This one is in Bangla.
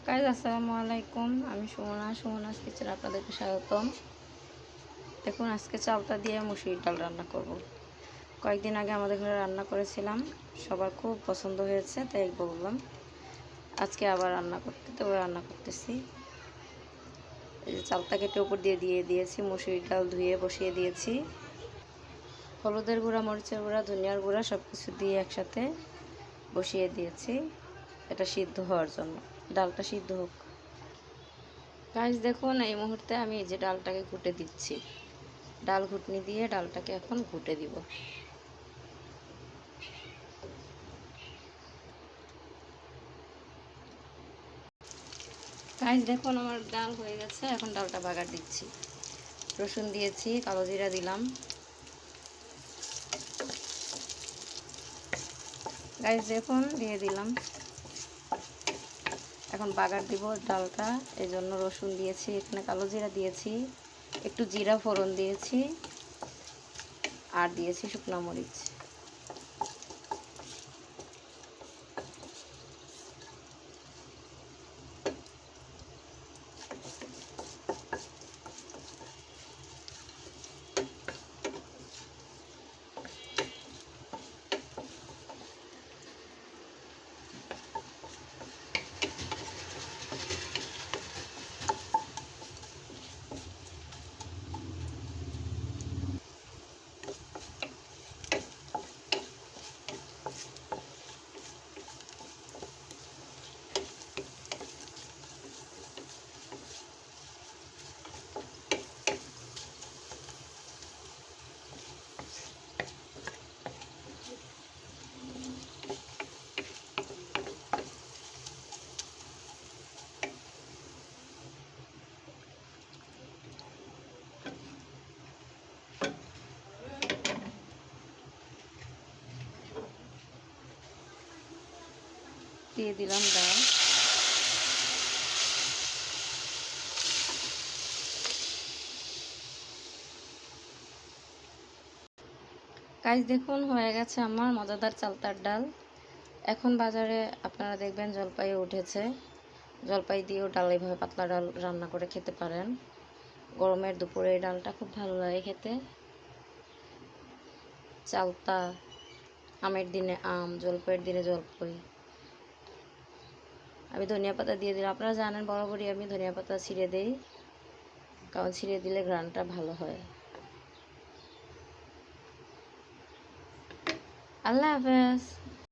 গাইস আসসালামু আলাইকুম। আমি সুমনাস কিচেন আপনাদেরকে স্বাগতম। দেখুন আজকে চালতা দিয়ে মুসুরির ডাল রান্না করব। কয়েকদিন আগে আমাদের ঘরে রান্না করেছিলাম, সবার খুব পছন্দ হয়েছে, তাই বললাম আজকে আবার রান্না করতেছি। এই যে চালতা কেটে উপর দিয়ে দিয়েছি, মুসুরির ডাল ধুয়ে বসিয়ে দিয়েছি। হলুদের গুঁড়া, মরিচের গুঁড়া, ধনিয়ার গুঁড়া সব কিছু দিয়ে একসাথে বসিয়ে দিয়েছি, এটা সিদ্ধ হওয়ার জন্য। ডালটা সিদ্ধ হোক। গাইস দেখুন এই মুহূর্তে আমি এই যে ডালটাকে ঘুটে দিচ্ছি। ডাল ঘুটনি দিয়ে ডালটাকে এখন ঘুটে দিব। গাইস দেখুন আমার ডাল হয়ে গেছে, এখন ডালটা বাগার দিচ্ছি। রসুন দিয়েছি, কালো জিরা দিলাম। গাইস দেখুন দিয়ে দিলাম। এখন বাগার দিব ডালটা, এই জন্য রসুন দিয়েছি, এখানে কালো জিরা দিয়েছি, একটু জিরা ফোড়ন দিয়েছি, আর দিয়েছি শুকনো মরিচ। দিয়ে দিলাম ডাল। গাইস দেখুন হয়ে গেছে আমার মজাদার চালতার ডাল। এখন বাজারে আপনারা দেখবেন জলপাইও উঠেছে, জলপাই দিয়েও ডাল এইভাবে পাতলা ডাল রান্না করে খেতে পারেন। গরমের দুপুরে এই ডালটা খুব ভালো লাগে খেতে। চালতা, আমের দিনে আম, জলপাইয়ের দিনে জলপাই। আমি ধনিয়া পাতা দিয়ে দিলাম। আপনারা জানেন বরাবরই আমি ধনিয়া পাতা ছিঁড়ে দিই, কারণ ছিঁড়ে দিলে ঘ্রাণটা ভালো হয়। আল্লাহ হাফেজ।